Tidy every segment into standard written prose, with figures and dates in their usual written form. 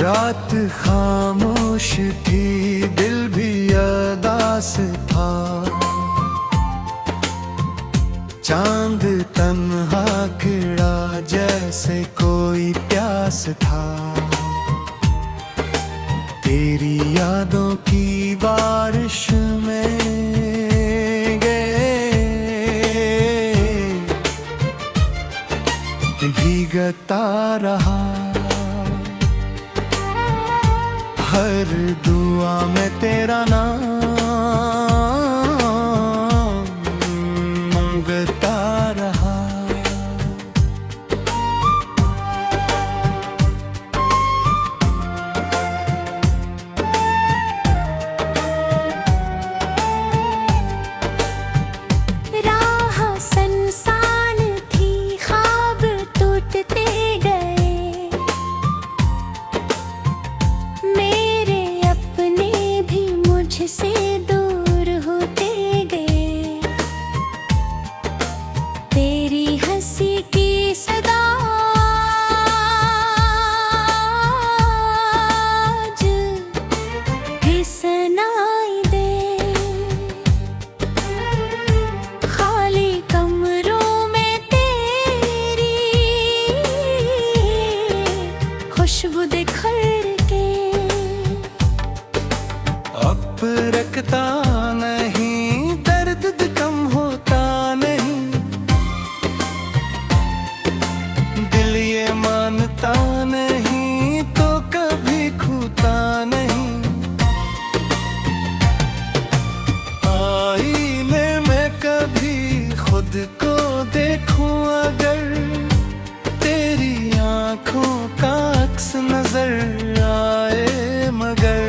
रात खामोश थी, दिल भी अदास था। चांद तन्हा खिड़ा जैसे कोई प्यास था। तेरी यादों की बारिश में भीगता रहा। हर दुआ में तेरा नाम मांगता रहा। राह संसान थी, ख्वाब टूटते गए। मेरे अपने भी मुझसे दूर होते गए। तेरी हंसी की सदा आज भी सुनाई दे। खाली कमरों में तेरी खुशबू दिखर के। अब रखता नहीं दर्द कम होता नहीं। दिल ये मानता नहीं तो कभी खूता नहीं। आईने में कभी खुद को देखूं अगर, तेरी आंखों का अक्स नजर आए मगर।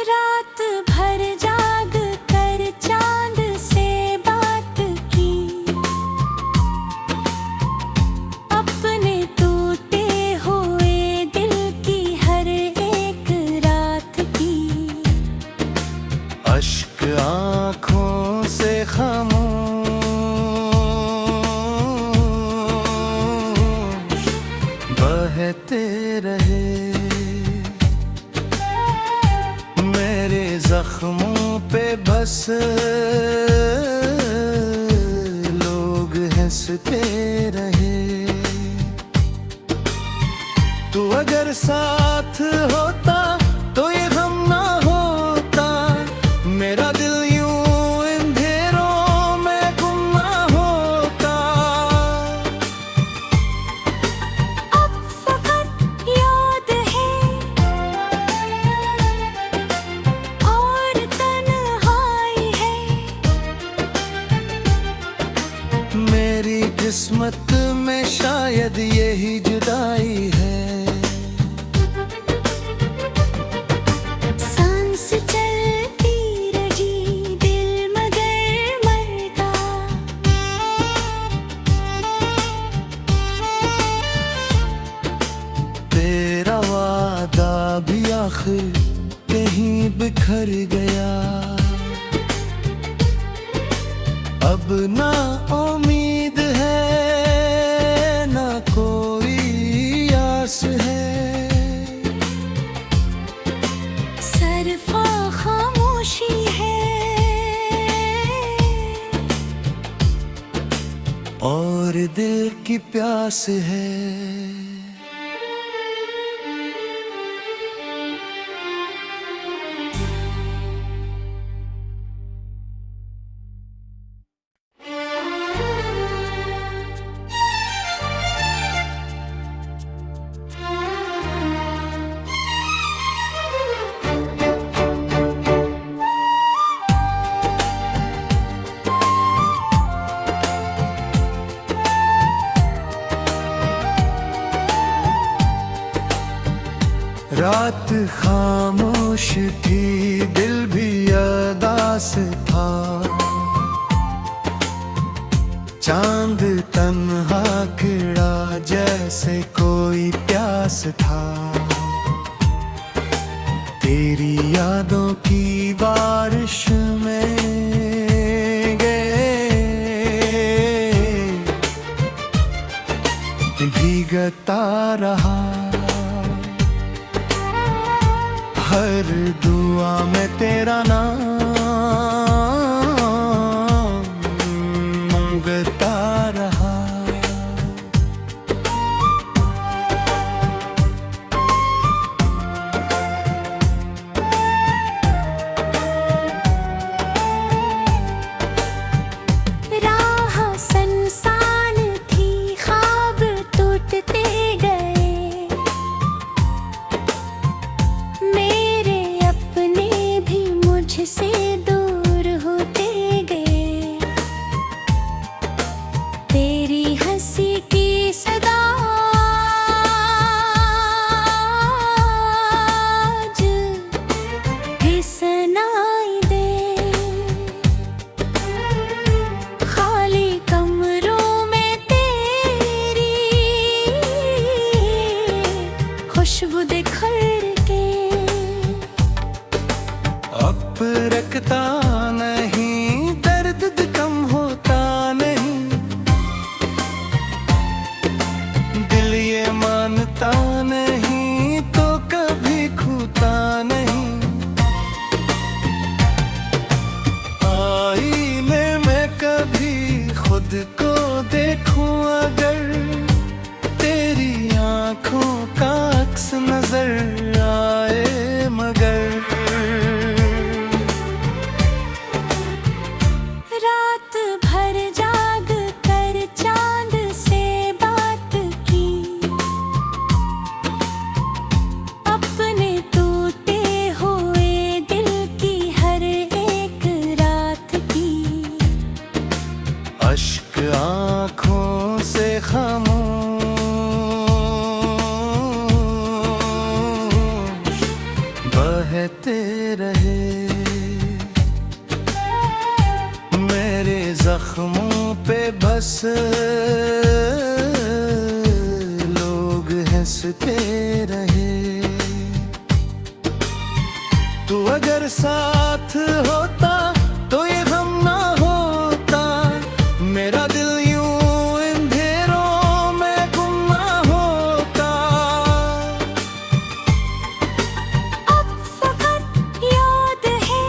रात भर जाग कर चांद से बात की। अपने टूटे हुए दिल की हर एक रात की। अश्क आँखों से खामोश बहते रहे। मेरे जख्मों पे बस लोग हंसते रहे। तू अगर साथ होता तो ये गम ना होता। मेरा दिल यूं अंधेरों में गुम ना होता। अब फकत याद है और तन्हाई है। मेरी किस्मत में शायद यही जुदाई है। सांस चलती रही, दिल मगर मरता। तेरा वादा भी आखिर कहीं बिखर गया। अब ना उम्मीद है ना कोई आस है। सरफा खामोशी है और दिल की प्यास है। रात खामोश थी, दिल भी अदास था। चांद तन्हा खिड़ा जैसे कोई प्यास था। तेरी यादों की बारिश में गए मंगता रहा। हर दुआ में तेरा नाम मंगता रहा। राह संसान थी, ख्वाब टूटते गए, मेरे अपने भी मुझसे दूर होते गए। तेरी हंसी की सदा आज भी सुनाई दे। खाली कमरों में तेरी खुशबू बिखर के। अब रखता नहीं दर्द कम होता नहीं, दिल ये मानता नहीं तो कभी खूता नहीं। आईने में कभी खुद को देखूं अगर, तेरी आंखों का अक्स नजर आए मगर। रात भर जाग कर चांद से बात की, अपने टूटे हुए दिल की हर एक रात की। अश्क आँखों से खामोश बहते रहे, मेरे जख्मों पे बस लोग हंसते रहे। तू अगर साथ होता तो ये गम ना होता, मेरा दिल यूं अंधेरों में गुम ना होता। अब फकत याद है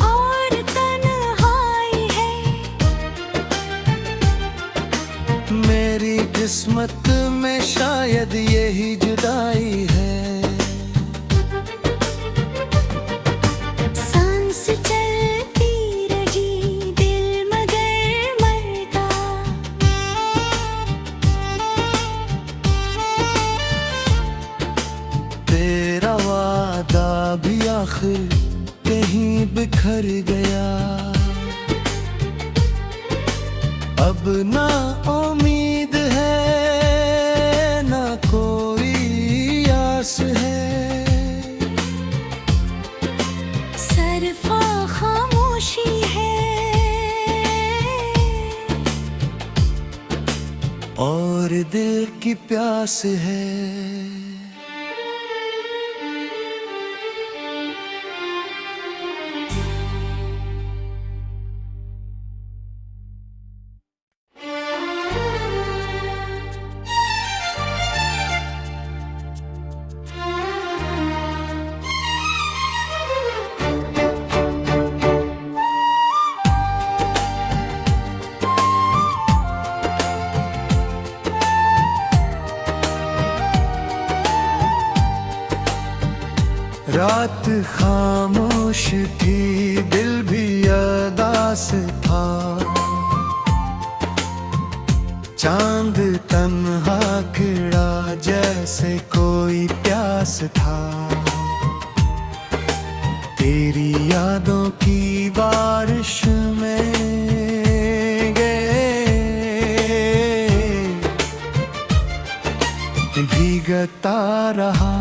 और तन्हाई है, मेरी किस्मत में शायद यही जुदाई है। सांस चलती रही, दिल मगर मरता। तेरा वादा भी आखिर कहीं बिखर गया। अब ना उम्मीद है ना कोई आस है, सरफा खामोशी है और दिल की प्यास है। रात खामोश थी, दिल भी अदास था। चांद तन्हा खड़ा जैसे कोई प्यास था। तेरी यादों की बारिश में गए, भीगता रहा।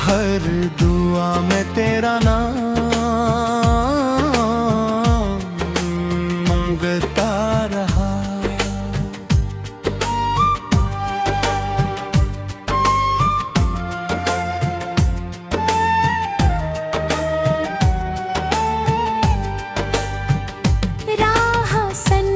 हर दुआ में तेरा नाम मंगता रहा। राह सन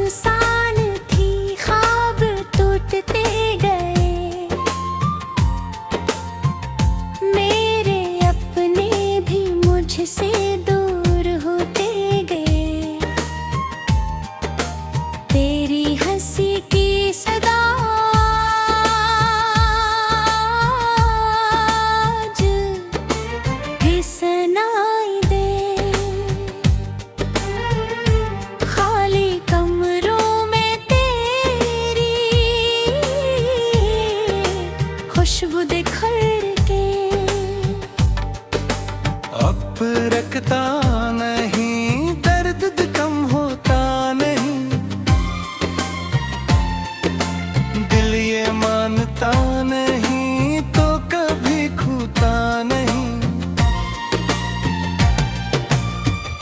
रखता नहीं, दर्द कम होता नहीं, दिल ये मानता नहीं तो कभी खूता नहीं।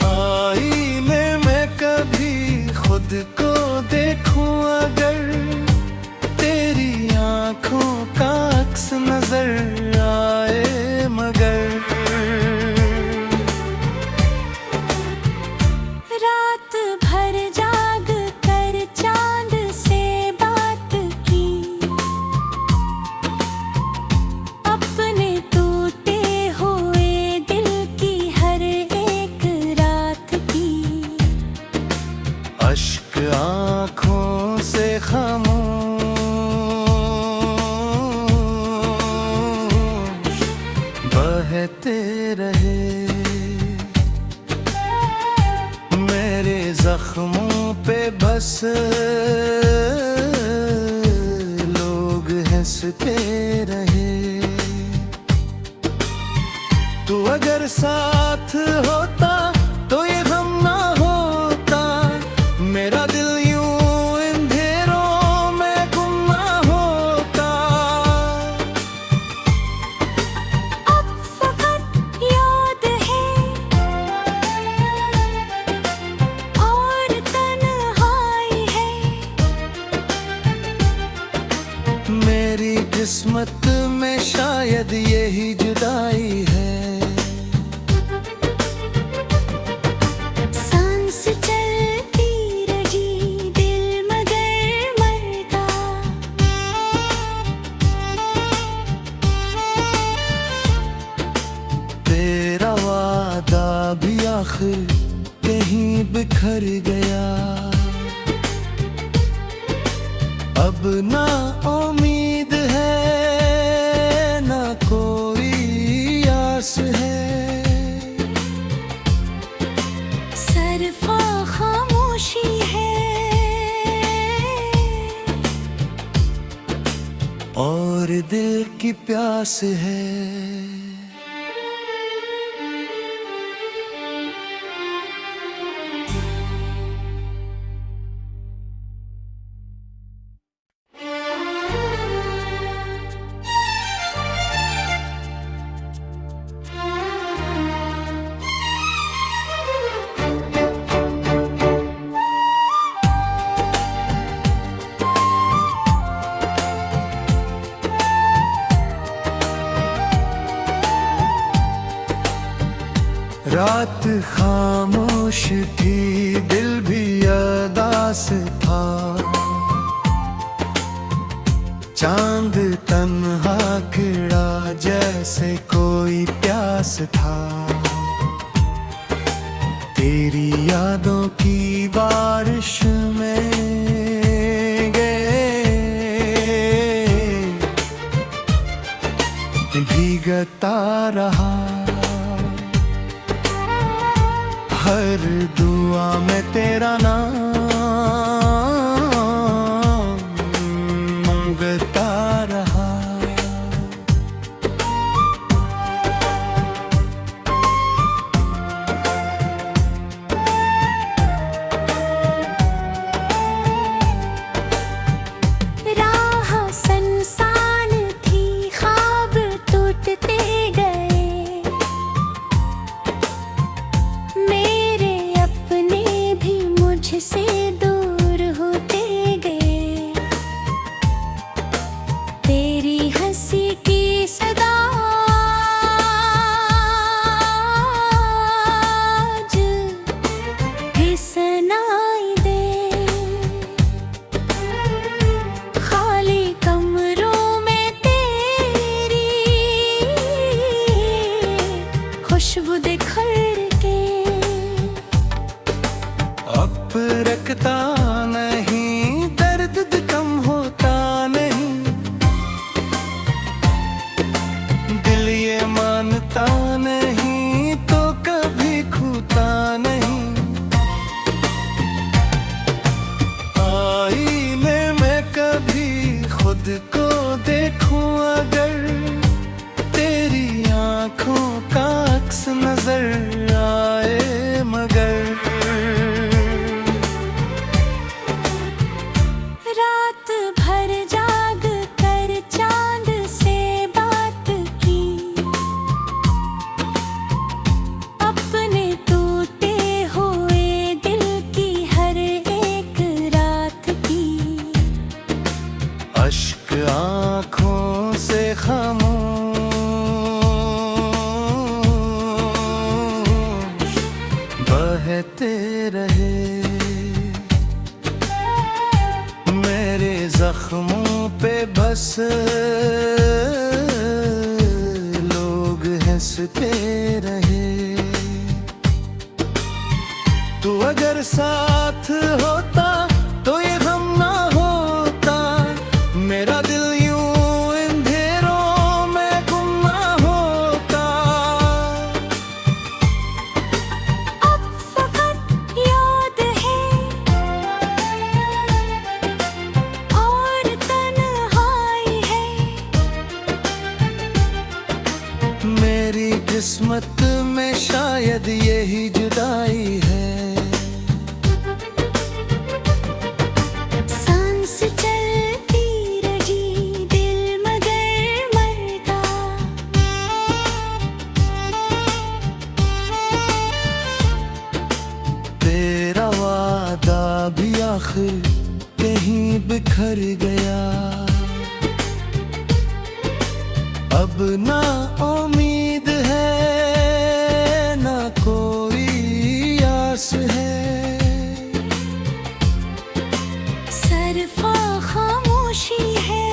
आईने में कभी खुद को देखूं अगर, तेरी आंखों का अक्स नजर आए मगर। रात भर जाग कर चांद से बात की, अपने टूटे हुए दिल की हर एक रात की। अश्क आँखों से खामोश बहते रहे, मेरे जख्मों पे बस लोग हंसते रहे। तू अगर साथ होता तो ये गम ना होता, मेरा दिल यूं अंधेरों में गुम ना होता। अब फकत याद है और तन्हाई है, मेरी किस्मत में शायद यही जुदाई है। सांस चलती रही दिल मगर मरता, तेरा वादा भी आखिर कहीं बिखर गया। अब ना उम्मीद है ना कोई आस है, सरफा खामोशी है और दिल की प्यास है। रात खामोश थी, दिल भी अदास था, चांद तन्हा खड़ा जैसे कोई प्यास था। तेरी यादों की बारिश में गए भीगता रहा, हर दुआ में तेरा नाम मांगता रहा। राह संसान थी, ख्वाब टूटते गए, मेरे अपने भी मुझसे दूर होते गए। तेरी हंसी की सदा आज भी सुनाई दे, खाली कमरों में तेरी खुशबू बिखर के। अब रखता नहीं, दर्द कम होता नहीं, दिल ये मानता नहीं तो कभी खूता नहीं। आईने में कभी खुद को देखूं अगर, तेरी आंखों का अक्स नजर लोग हंसते रहे। तू अगर साथ होता तो ये गम ना होता, मेरा दिल यूं अंधेरों में गुम ना होता। अब फकत याद है और तन्हाई है। मेरी किस्मत में शायद यही जुदाई है। सांस चलती रही दिल मगर मरता। तेरा वादा भी आखिर कहीं बिखर गया। अब ना उम्मीद है ना कोई आस है। सरफा खामोशी है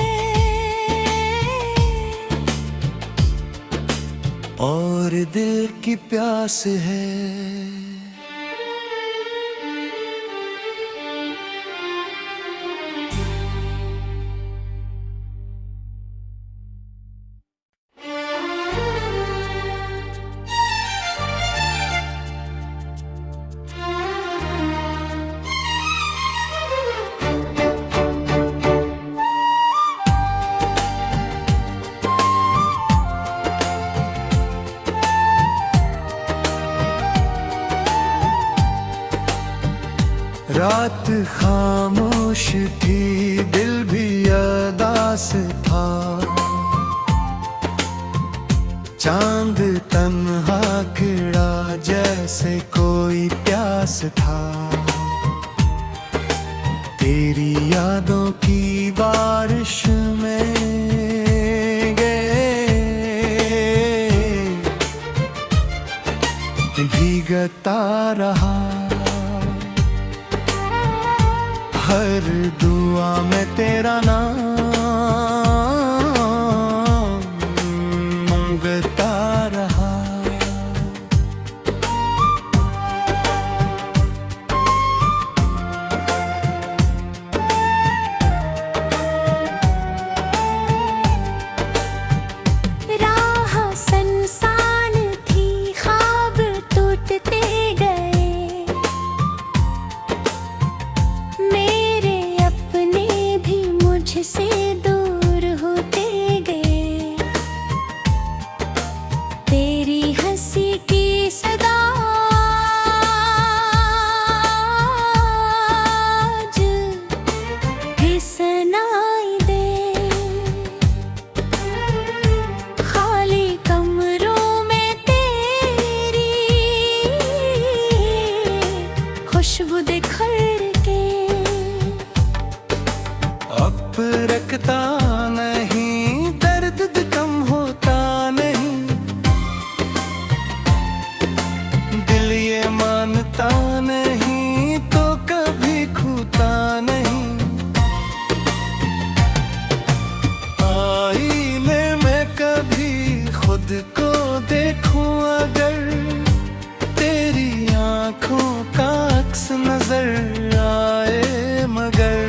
और दिल की प्यास है। रात खामोश थी, दिल भी अदास था। चांद तन्हा खिड़ा जैसे कोई प्यास था। तेरी यादों की बारिश में गए भीगता रहा। हर दुआ में तेरा नाम मांगता रहा। राह संसान थी, ख्वाब टूटते गए। मेरे अपने भी मुझसे दूर होते गए। तेरी हंसी की सदा आज भी सुनाई दे। खाली कमरों में तेरी खुशबू दिखर के। अब रखता नहीं दर्द कम होता नहीं। दिल ये मानता नहीं तो कभी खूता नहीं। आईने में कभी खुद को देखूं अगर, तेरी आंखों का अक्स नजर आए मगर।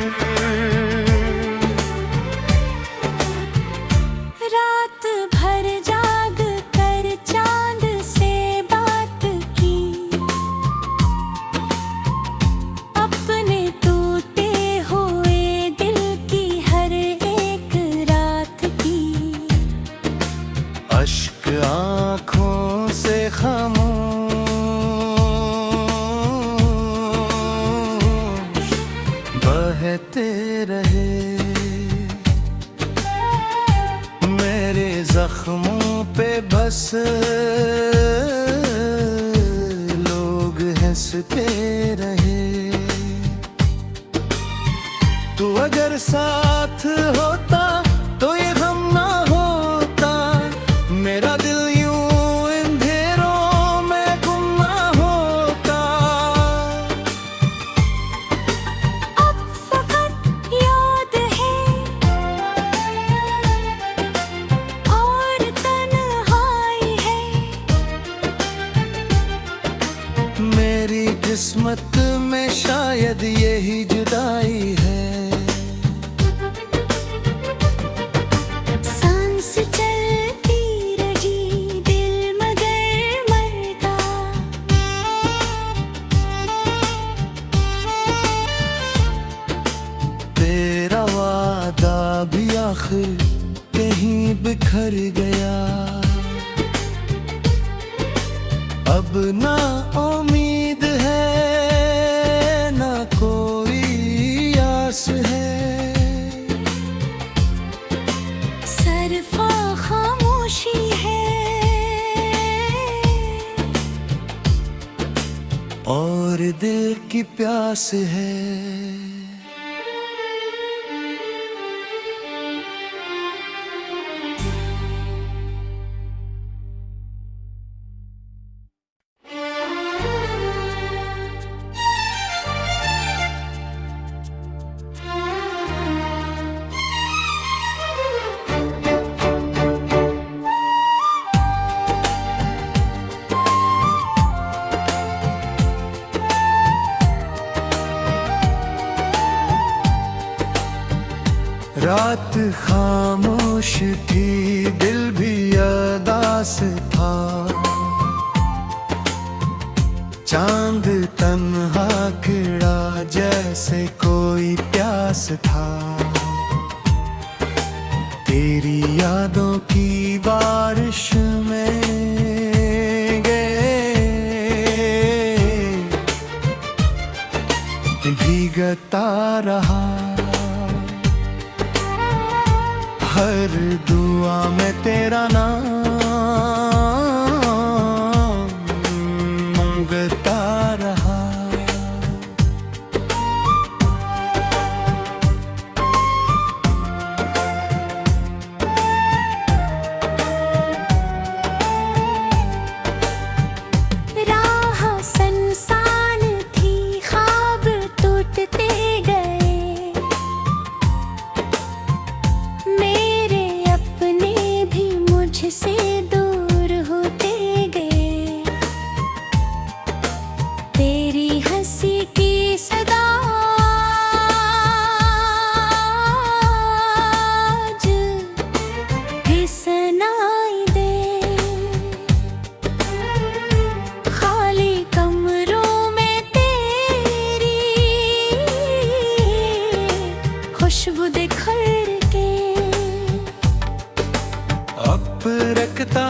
रात भर जाग कर चांद से बात की। अपने टूटे हुए दिल की हर एक रात की। अश्क आँखों से खामोश बहते रहे। मेरे जख्मों पे बस लोग हंसते रहे। तू अगर साथ होता तो ये गम ना होता, मेरा दिल यूं अंधेरों में गुम ना होता। अब फकत याद है किस्मत में शायद यही जुदाई है। सांस चलती रही दिल मगर मरता, तेरा वादा भी आखिर कहीं बिखर गया। अब ना उम्मीद है ना कोई आस है। सरफा खामोशी है और दिल की प्यास है। रात खामोश थी, दिल भी अदास था। चांद तन्हा खिड़ा जैसे कोई प्यास था। तेरी यादों की बारिश में गए भीगता रहा। हर दुआ में तेरा नाम मांगता रहा। राह संसान थी, ख्वाब टूटते गए। मेरे अपने भी मुझसे दूर होते गए। तेरी हंसी की सदा आज भी सुनाई दे। खाली कमरों में तेरी खुशबू बिखर के अब रखता